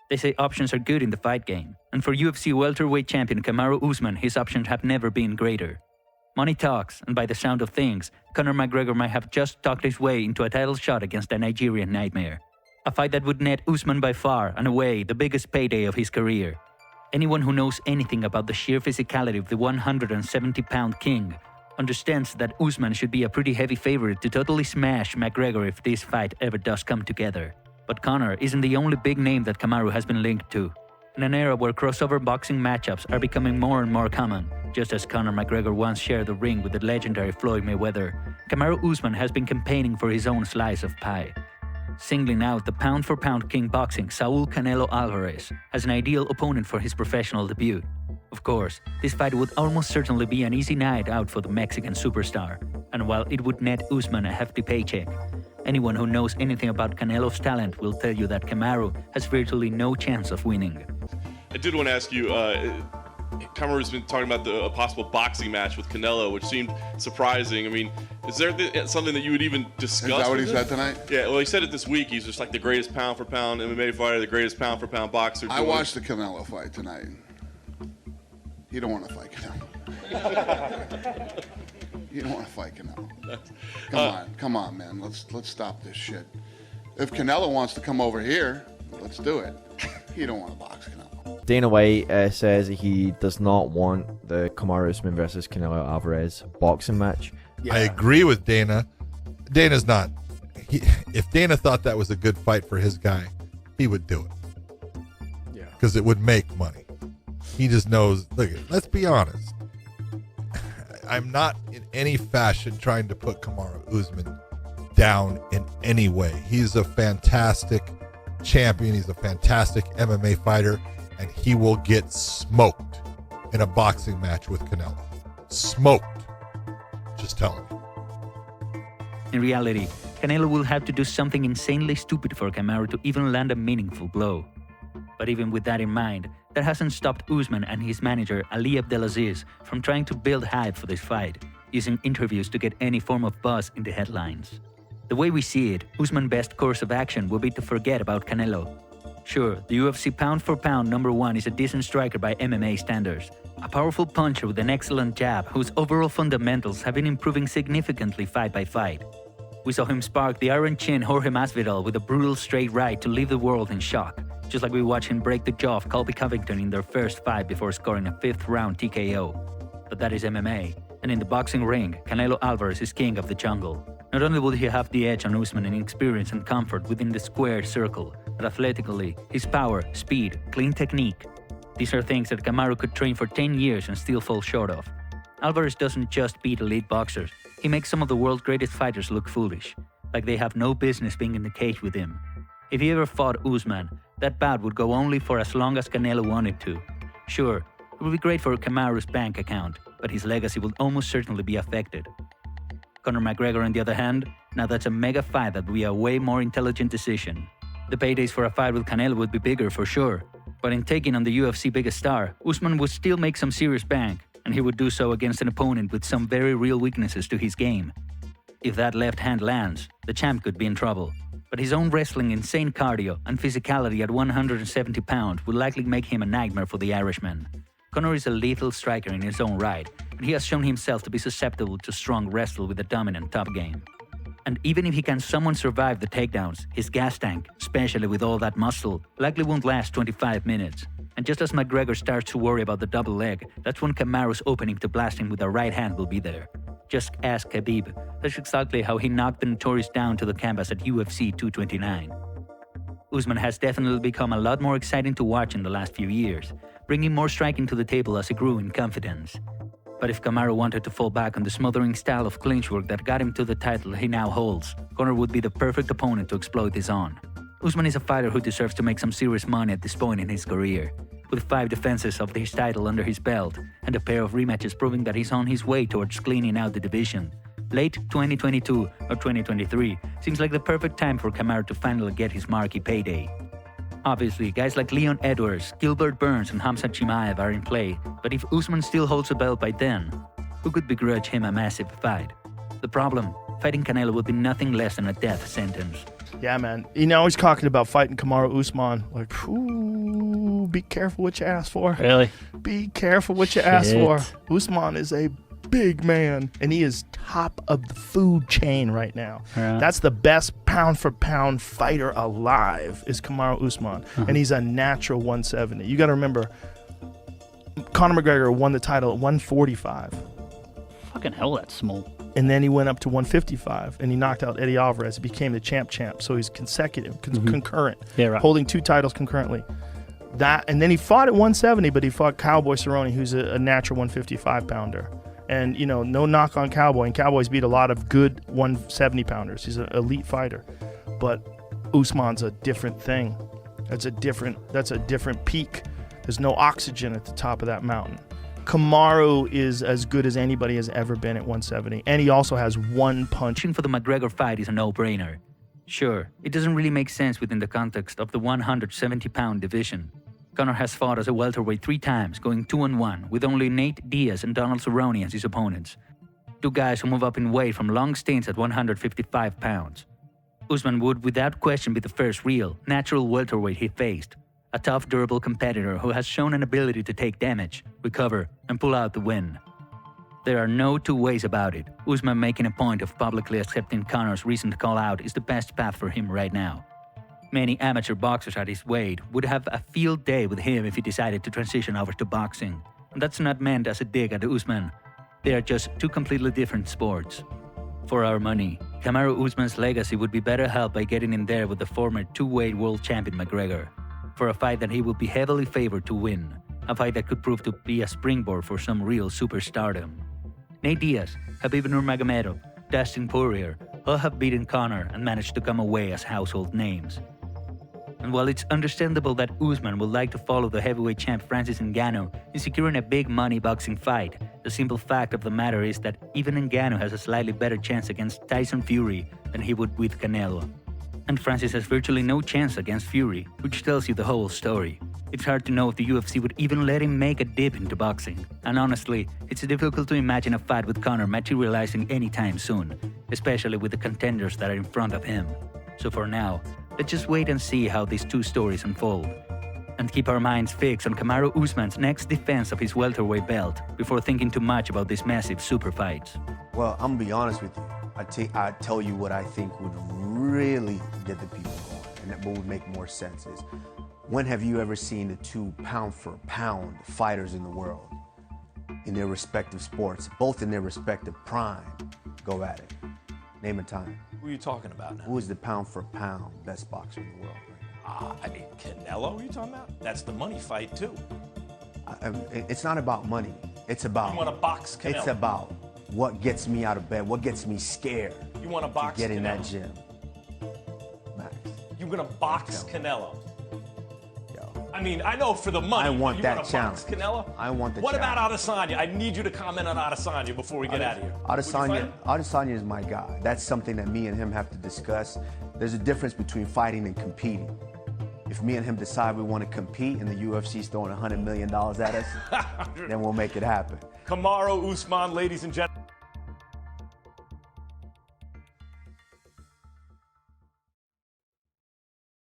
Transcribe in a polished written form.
They say options are good in the fight game, and for UFC welterweight champion Kamaru Usman, his options have never been greater. Money talks, and by the sound of things, Conor McGregor might have just talked his way into a title shot against the Nigerian Nightmare. A fight that would net Usman by far and away the biggest payday of his career. Anyone who knows anything about the sheer physicality of the 170-pound king understands that Usman should be a pretty heavy favorite to totally smash McGregor if this fight ever does come together. But Conor isn't the only big name that Kamaru has been linked to. In an era where crossover boxing matchups are becoming more and more common, just as Conor McGregor once shared the ring with the legendary Floyd Mayweather, Kamaru Usman has been campaigning for his own slice of pie. Singling out the pound-for-pound king boxing Saul Canelo Alvarez as an ideal opponent for his professional debut. Of course, this fight would almost certainly be an easy night out for the Mexican superstar, and while it would net Usman a hefty paycheck, anyone who knows anything about Canelo's talent will tell you that Kamaru has virtually no chance of winning. I did want to ask you, Kamaru's been talking about a possible boxing match with Canelo, which seemed surprising. I mean, is there something that you would even discuss? Is that what he said tonight? Yeah, well, he said it this week. He's just like the greatest pound-for-pound MMA fighter, the greatest pound-for-pound boxer. I watched the Canelo fight tonight. You don't want to fight Canelo. You don't want to fight Canelo. Come on, man. Let's stop this shit. If Canelo wants to come over here, let's do it. You don't want to box Canelo. Dana White says he does not want the Kamaru Usman versus Canelo Alvarez boxing match. Yeah. I agree with Dana. Dana's not. If Dana thought that was a good fight for his guy, he would do it. Yeah. Because it would make money. He just knows. Look, let's be honest. I'm not in any fashion trying to put Kamaru Usman down in any way. He's a fantastic champion. He's a fantastic MMA fighter, and he will get smoked in a boxing match with Canelo. Smoked. Just telling you. In reality, Canelo will have to do something insanely stupid for Kamaru to even land a meaningful blow. But even with that in mind, that hasn't stopped Usman and his manager Ali Abdelaziz from trying to build hype for this fight, using interviews to get any form of buzz in the headlines. The way we see it, Usman's best course of action will be to forget about Canelo. Sure, the UFC pound-for-pound #1 is a decent striker by MMA standards, a powerful puncher with an excellent jab whose overall fundamentals have been improving significantly fight by fight. We saw him spark the Iron Chin Jorge Masvidal with a brutal straight right to leave the world in shock, just like we watched him break the jaw of Colby Covington in their first fight before scoring a 5th-round TKO. But that is MMA, and in the boxing ring, Canelo Alvarez is king of the jungle. Not only will he have the edge on Usman in experience and comfort within the squared circle, but athletically, his power, speed, clean technique. These are things that Kamaru could train for 10 years and still fall short of. Alvarez doesn't just beat elite boxers, he makes some of the world's greatest fighters look foolish, like they have no business being in the cage with him. If he ever fought Usman, that bout would go only for as long as Canelo wanted to. Sure, it would be great for Kamaru's bank account, but his legacy would almost certainly be affected. Conor McGregor, on the other hand, now that's a mega fight that would be a way more intelligent decision. The paydays for a fight with Canelo would be bigger for sure, but in taking on the UFC biggest star, Usman would still make some serious bank, and he would do so against an opponent with some very real weaknesses to his game. If that left hand lands, the champ could be in trouble. But his own wrestling, insane cardio, and physicality at 170 pounds would likely make him a nightmare for the Irishman. Conor is a lethal striker in his own right, and he has shown himself to be susceptible to strong wrestle with a dominant top game. And even if he can somewhat survive the takedowns, his gas tank, especially with all that muscle, likely won't last 25 minutes. And just as McGregor starts to worry about the double leg, that's when Kamaru's opening to blast him with a right hand will be there. Just ask Khabib. That's exactly how he knocked the Notorious down to the canvas at UFC 229. Usman has definitely become a lot more exciting to watch in the last few years, bringing more striking to the table as he grew in confidence. But if Kamaru wanted to fall back on the smothering style of clinch work that got him to the title he now holds, Conor would be the perfect opponent to exploit this on. Usman is a fighter who deserves to make some serious money at this point in his career. With 5 defenses of his title under his belt and a pair of rematches proving that he's on his way towards cleaning out the division, late 2022 or 2023 seems like the perfect time for Kamaru to finally get his marquee payday. Obviously, guys like Leon Edwards, Gilbert Burns, and Khamzat Chimaev are in play, but if Usman still holds the belt by then, who could begrudge him a massive fight? The problem, fighting Canelo would be nothing less than a death sentence. Yeah, man. Now he's talking about fighting Kamaru Usman. Like, whew. Ooh, be careful what you ask for. Really? Be careful what you ask for. Shit. Usman is a big man, and he is top of the food chain right now. Yeah. That's the best pound-for-pound fighter alive is Kamaru Usman, and he's a natural 170. You got to remember, Conor McGregor won the title at 145. Fucking hell, that's small. And then he went up to 155, and he knocked out Eddie Alvarez. He became the champ. So he's consecutive, concurrent, Yeah, right. holding 2 titles concurrently. And then he fought at 170, but he fought Cowboy Cerrone, who's a natural 155-pounder. And, you know, no knock on Cowboy. And Cowboy's beat a lot of good 170-pounders. He's an elite fighter. But Usman's a different thing. That's a different peak. There's no oxygen at the top of that mountain. Kamaru is as good as anybody has ever been at 170. And he also has one punch. For the McGregor fight is a no-brainer. Sure, it doesn't really make sense within the context of the 170-pound division. Conor has fought as a welterweight 3 times, going 2-1, with only Nate Diaz and Donald Cerrone as his opponents. 2 guys who move up in weight from long stints at 155 pounds. Usman would without question be the first real, natural welterweight he faced. A tough, durable competitor who has shown an ability to take damage, recover, and pull out the win. There are no 2 ways about it. Usman making a point of publicly accepting Conor's recent call-out is the best path for him right now. Many amateur boxers at his weight would have a field day with him if he decided to transition over to boxing. And that's not meant as a dig at Usman. They are just 2 completely different sports. For our money, Kamaru Usman's legacy would be better helped by getting in there with the former 2-weight world champion McGregor, for a fight that he would be heavily favored to win, a fight that could prove to be a springboard for some real superstardom. Nate Diaz, Khabib Nurmagomedov, Dustin Poirier all have beaten Conor and managed to come away as household names. And while it's understandable that Usman would like to follow the heavyweight champ Francis Ngannou in securing a big money boxing fight, the simple fact of the matter is that even Ngannou has a slightly better chance against Tyson Fury than he would with Canelo. And Francis has virtually no chance against Fury, which tells you the whole story. It's hard to know if the UFC would even let him make a dip into boxing. And honestly, it's difficult to imagine a fight with Conor materializing anytime soon, especially with the contenders that are in front of him. So for now, let's just wait and see how these 2 stories unfold. And keep our minds fixed on Kamaru Usman's next defense of his welterweight belt before thinking too much about these massive super fights. Well, I'm gonna be honest with you. I tell you what I think would really get the people going, and that would make more sense is, when have you ever seen the 2 pound-for-pound fighters in the world, in their respective sports, both in their respective prime, go at it? Name a time. Who are you talking about now? Who is the pound-for-pound best boxer in the world right I mean, Canelo, are you talking about? That's the money fight, too. now? It's not about money. It's about... You want to box Canelo? It's about what gets me out of bed, what gets me scared You want to box to get in Canelo? that gym. Max. You're going to box Canelo? Yo. I mean, I know for the money. I want you that want to challenge. box Canelo? I want the What challenge. about Adesanya? I need you to comment on Adesanya before we get out of here. Would you fight him? Adesanya is my guy. That's something that me and him have to discuss. There's a difference between fighting and competing. If me and him decide we want to compete and the UFC's throwing $100 million at us, then we'll make it happen. Kamaru Usman, ladies and gentlemen.